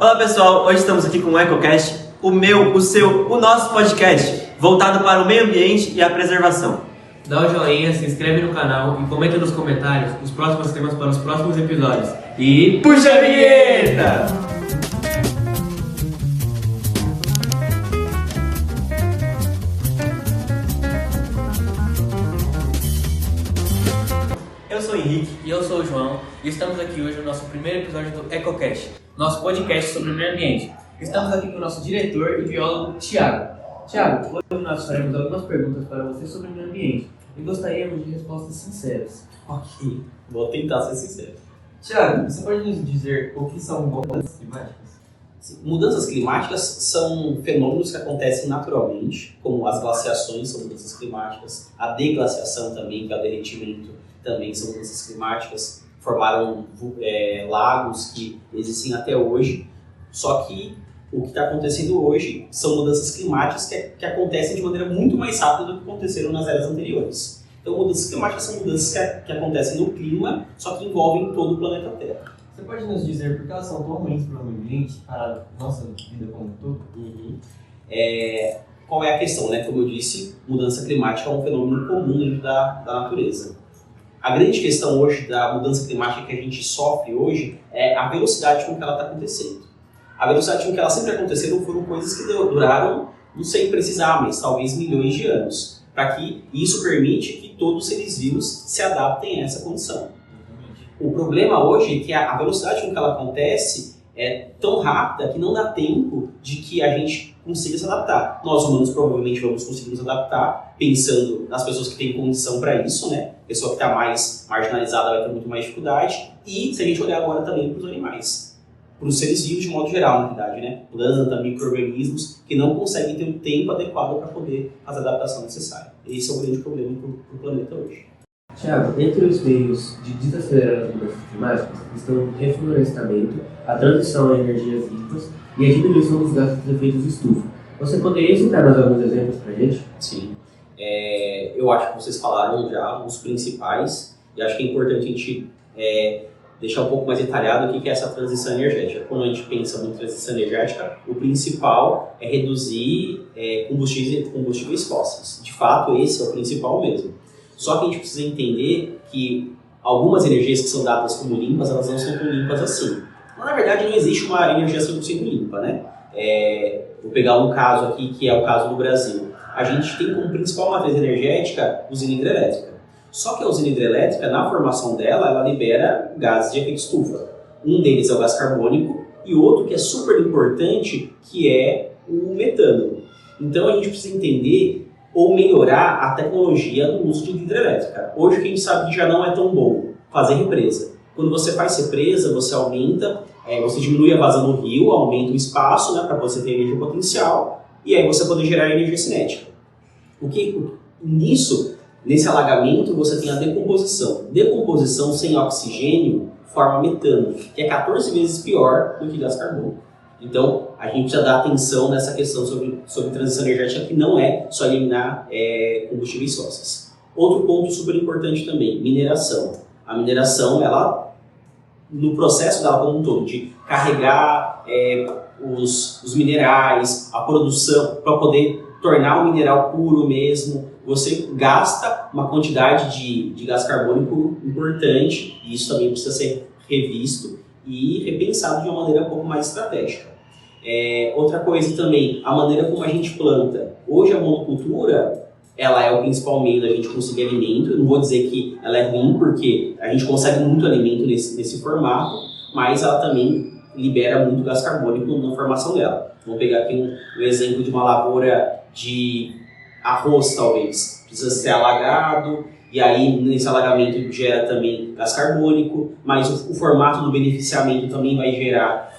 Olá pessoal, hoje estamos aqui com o EcoCast, o meu, o seu, o nosso podcast, voltado para o meio ambiente e a preservação. Dá o joinha, se inscreve no canal e comenta nos comentários os próximos temas para os próximos episódios. E Puxa a vinheta! Eu sou o Henrique. E eu sou o João e estamos aqui hoje no nosso primeiro episódio do EcoCast, nosso podcast sobre o meio ambiente. Estamos aqui com o nosso diretor e biólogo, Thiago. Thiago, hoje nós faremos algumas perguntas para você sobre o meio ambiente e gostaríamos de respostas sinceras. Ok, vou tentar ser sincero. Thiago, você pode nos dizer o que são mudanças climáticas? Mudanças climáticas são fenômenos que acontecem naturalmente, como as glaciações são mudanças climáticas, a deglaciação também, que é o derretimento, também são mudanças climáticas, formaram lagos que existem até hoje, só que o que está acontecendo hoje são mudanças climáticas que acontecem de maneira muito mais rápida do que aconteceram nas eras anteriores. Então, mudanças climáticas são mudanças que acontecem no clima, só que envolvem todo o planeta Terra. Você pode nos dizer por que elas são tão ruins para o meio ambiente, para a nossa vida como um todo? Qual é a questão, né? Como eu disse, mudança climática é um fenômeno comum dentro da natureza. A grande questão hoje da mudança climática que a gente sofre hoje é a velocidade com que ela está acontecendo. A velocidade com que ela sempre aconteceram foram coisas que duraram, não sei precisar, mas talvez milhões de anos, para que isso permite que todos os seres vivos se adaptem a essa condição. O problema hoje é que a velocidade com que ela acontece é tão rápida que não dá tempo de que a gente consiga se adaptar. Nós humanos provavelmente vamos conseguir nos adaptar, pensando nas pessoas que têm condição para isso, né? A pessoa que está mais marginalizada vai ter muito mais dificuldade. E se a gente olhar agora também para os animais, para os seres vivos de modo geral, na verdade, né? Planta, micro-organismos que não conseguem ter um tempo adequado para poder fazer a adaptação necessária. Esse é o grande problema para o planeta hoje. Tiago, entre os meios de desacelerar as mudanças climáticas estão o reflorestamento, a transição a energias limpas e a diminuição dos gases de efeito de estufa. Você poderia citar mais alguns exemplos para a gente? Sim. Eu acho que vocês falaram já os principais e acho que é importante a gente deixar um pouco mais detalhado o que é essa transição energética. Quando a gente pensa em transição energética, o principal é reduzir combustíveis fósseis. De fato, esse é o principal mesmo. Só que a gente precisa entender que algumas energias que são dadas como limpas, elas não são tão limpas assim. Mas, na verdade, não existe uma energia 100% limpa, né? Vou pegar um caso aqui, que é o caso do Brasil. A gente tem como principal matriz energética a usina hidrelétrica. Só que a usina hidrelétrica, na formação dela, ela libera gases de efeito estufa. Um deles é o gás carbônico e outro que é super importante, que é o metano. Então, a gente precisa entender ou melhorar a tecnologia do uso de hidrelétrica. Hoje o que a gente sabe que já não é tão bom, fazer represa. Quando você faz represa, você aumenta, você diminui a vazão no rio, aumenta o espaço, né, para você ter energia potencial, e aí você pode gerar energia cinética. Nesse alagamento, você tem a decomposição. Decomposição sem oxigênio forma metano, que é 14 vezes pior do que gás carbônico. Então, a gente precisa dar atenção nessa questão sobre transição energética, que não é só eliminar combustíveis fósseis. Outro ponto super importante também, mineração. A mineração, ela, no processo dela como um todo, de carregar os minerais, a produção, para poder tornar o mineral puro mesmo, você gasta uma quantidade de gás carbônico importante, e isso também precisa ser revisto e repensado de uma maneira um pouco mais estratégica. Outra coisa também, a maneira como a gente planta. Hoje a monocultura, ela é o principal meio da gente conseguir alimento. Eu não vou dizer que ela é ruim, porque a gente consegue muito alimento nesse formato, mas ela também libera muito gás carbônico na formação dela. Vamos pegar aqui um exemplo de uma lavoura de arroz, talvez. Precisa ser alagado, e aí nesse alagamento gera também gás carbônico, mas o formato do beneficiamento também vai gerar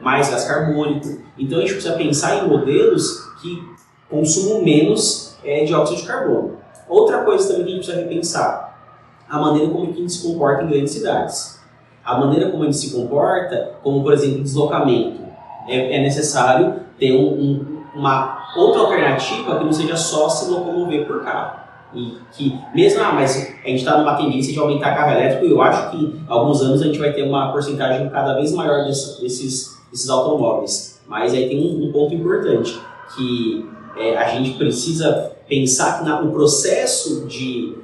mais gás carbônico. Então a gente precisa pensar em modelos que consumam menos dióxido de carbono. Outra coisa também que a gente precisa repensar, a maneira como a gente se comporta em grandes cidades. A maneira como a gente se comporta, como por exemplo deslocamento, é necessário ter uma outra alternativa que não seja só se locomover por carro. E que mesmo, mas a gente está numa tendência de aumentar carro elétrico, e eu acho que em alguns anos a gente vai ter uma porcentagem cada vez maior desses esses automóveis. Mas aí tem um ponto importante, que a gente precisa pensar que no processo de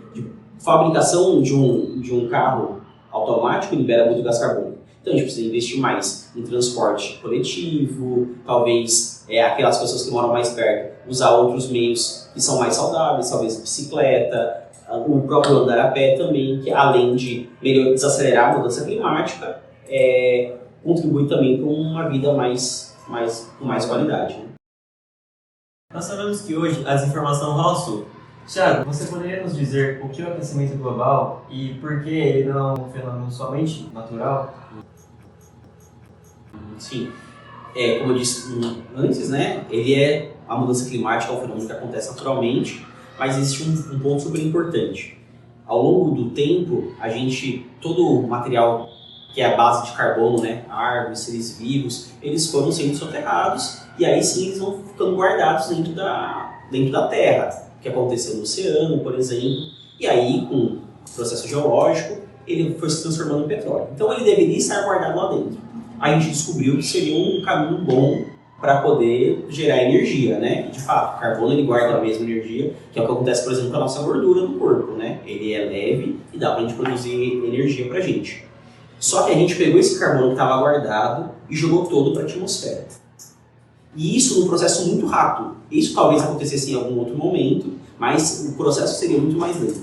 fabricação de um carro automático libera muito gás carbônico. Então a gente precisa investir mais em transporte coletivo, talvez aquelas pessoas que moram mais perto usar outros meios que são mais saudáveis, talvez bicicleta, o próprio andar a pé também, que além de desacelerar a mudança climática, contribui também para uma vida com mais qualidade. Né? Nós sabemos que hoje a desinformação rola ao sul. Thiago, você poderia nos dizer o que é o aquecimento global e por que ele não é um fenômeno somente natural? Sim. Como eu disse antes, né, a mudança climática é um fenômeno que acontece naturalmente, mas existe um ponto super importante. Ao longo do tempo, todo o material que é a base de carbono, né, árvores, seres vivos, eles foram sendo soterrados e aí sim eles vão ficando guardados dentro da terra, que aconteceu no oceano, por exemplo, e aí com o processo geológico ele foi se transformando em petróleo. Então ele deveria estar guardado lá dentro. A gente descobriu que seria um caminho bom para poder gerar energia, né? E de fato, o carbono ele guarda a mesma energia, que é o que acontece, por exemplo, com a nossa gordura no corpo, né? Ele é leve e dá para a gente produzir energia para a gente. Só que a gente pegou esse carbono que estava guardado e jogou todo para a atmosfera. E isso num processo muito rápido. Isso talvez acontecesse em algum outro momento, mas o processo seria muito mais lento.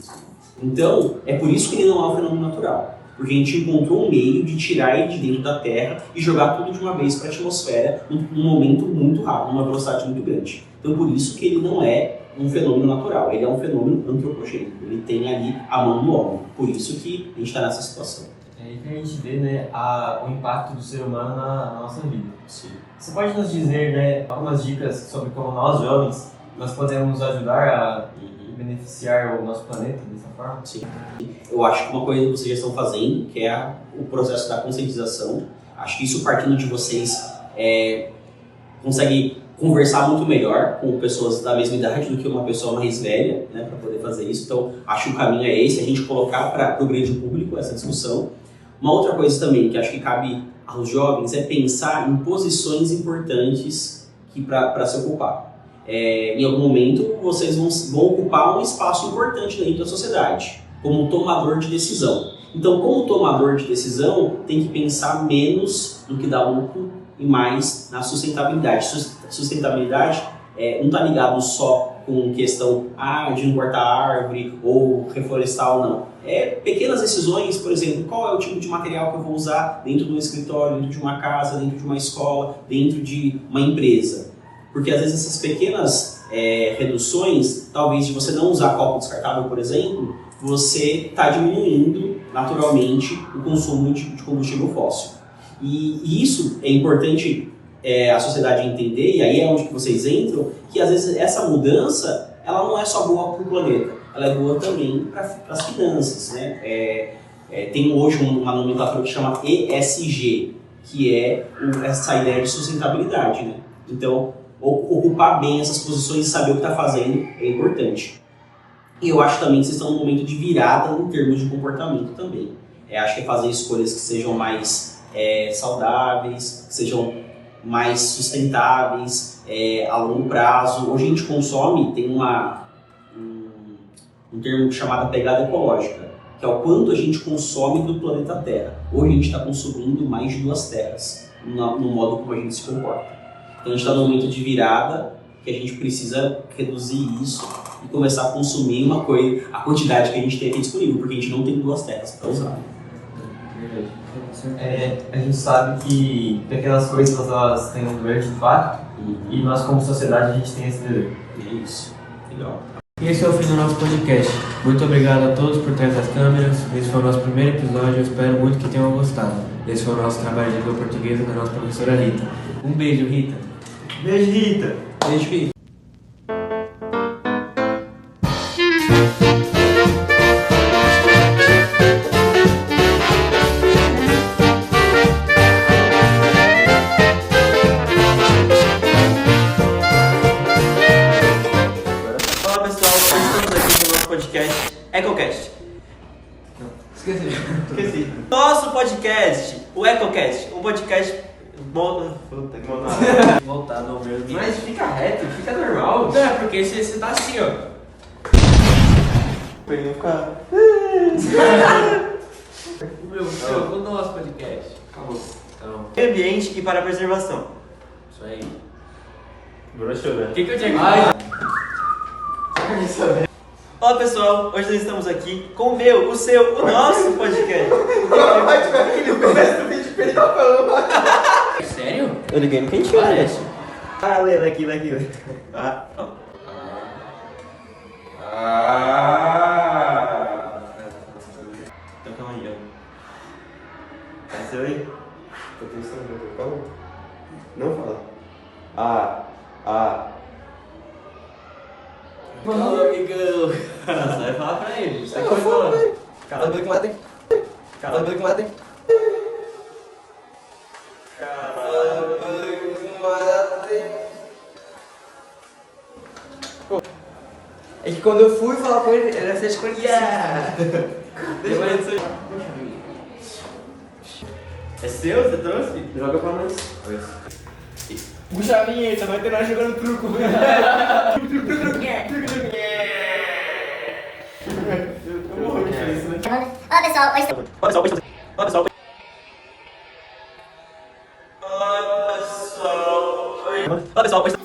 Então, é por isso que ele não é um fenômeno natural. Porque a gente encontrou um meio de tirar ele de dentro da Terra e jogar tudo de uma vez para a atmosfera num momento muito rápido, numa velocidade muito grande. Então, por isso que ele não é um fenômeno natural, ele é um fenômeno antropogênico. Ele tem ali a mão do homem. Por isso que a gente está nessa situação. É aí que a gente vê, né, o impacto do ser humano na nossa vida. Sim. Você pode nos dizer, né, algumas dicas sobre como nós, jovens, nós podemos ajudar a beneficiar o nosso planeta dessa forma? Sim. Eu acho que uma coisa que vocês já estão fazendo, que é o processo da conscientização. Acho que isso, partindo de vocês, consegue conversar muito melhor com pessoas da mesma idade do que uma pessoa mais velha, né, para poder fazer isso. Então, acho que o caminho é esse, a gente colocar para o grande público essa discussão. Uma outra coisa também que acho que cabe aos jovens é pensar em posições importantes para se ocupar. Em algum momento, vocês vão ocupar um espaço importante dentro da sociedade, como tomador de decisão. Então, como tomador de decisão, tem que pensar menos no que dá lucro e mais na sustentabilidade. Sustentabilidade não está ligado só com questão de não cortar árvore ou reflorestar ou não. Pequenas decisões, por exemplo, qual é o tipo de material que eu vou usar dentro de um escritório, dentro de uma casa, dentro de uma escola, dentro de uma empresa. Porque às vezes essas pequenas reduções, talvez de você não usar copo descartável, por exemplo, você está diminuindo naturalmente o consumo de combustível fóssil. E isso é importante a sociedade entender, e aí é onde que vocês entram, que às vezes essa mudança ela não é só boa para o planeta, ela é boa também para as finanças. Né? Tem hoje uma nomenclatura que chama ESG, que é essa ideia de sustentabilidade. Né? Então, ocupar bem essas posições e saber o que está fazendo é importante. E eu acho também que vocês estão num momento de virada em termos de comportamento também. Acho que é fazer escolhas que sejam mais saudáveis, que sejam mais sustentáveis a longo prazo. Hoje a gente consome, tem um termo chamado pegada ecológica, que é o quanto a gente consome do planeta Terra. Hoje a gente está consumindo mais de 2 terras no modo como a gente se comporta. Então a gente está num momento de virada que a gente precisa reduzir isso e começar a consumir a quantidade que a gente tem aqui disponível, porque a gente não tem 2 terras para usar. A gente sabe que pequenas coisas elas têm um grande impacto e nós como sociedade a gente tem esse dever. É isso. Legal. E esse é o fim do nosso podcast. Muito obrigado a todos por trás das câmeras. Esse foi o nosso primeiro episódio, eu espero muito que tenham gostado. Esse foi o nosso trabalho de língua portuguesa da nossa professora Rita. Um beijo, Rita. Beijo, Rita! Beijo, Rita. Fala pessoal, estamos aqui no nosso podcast EcoCast. Esqueci. Nosso podcast, o EcoCast, um podcast Puta que vontade. Voltado ao meio ambiente. Mas fica reto, fica normal. Não, é porque você tá assim, ó. Pra ele não ficar. O nosso podcast. Acabou. Então, Meio ambiente e para a preservação. isso aí. Broxou, né? O que eu tinha que Ai. falar? Olá pessoal, hoje nós estamos aqui com o meu, o seu, o nosso podcast. Vai tiver aquele começo do vídeo que ele tá falando. Sério? Eu liguei no quentinho, Parece. Ah, lê aqui. Ah. Então calma aí, ó. É seu aí? Tô pensando, calma. Não fala. Fala, amigão. Você vai falar pra ele. Você Eu pode vou, falar. velho. Cala a boca que matem. Cala a boca que matem. É que quando eu fui falar com ele, ele ia ser escolhido. Deixa eu ver isso aí. É seu? Você trouxe? Joga pra nós. Puxa a vinheta, vai ter nós jogando truco. Olá pessoal, hoje Olá pessoal, hoje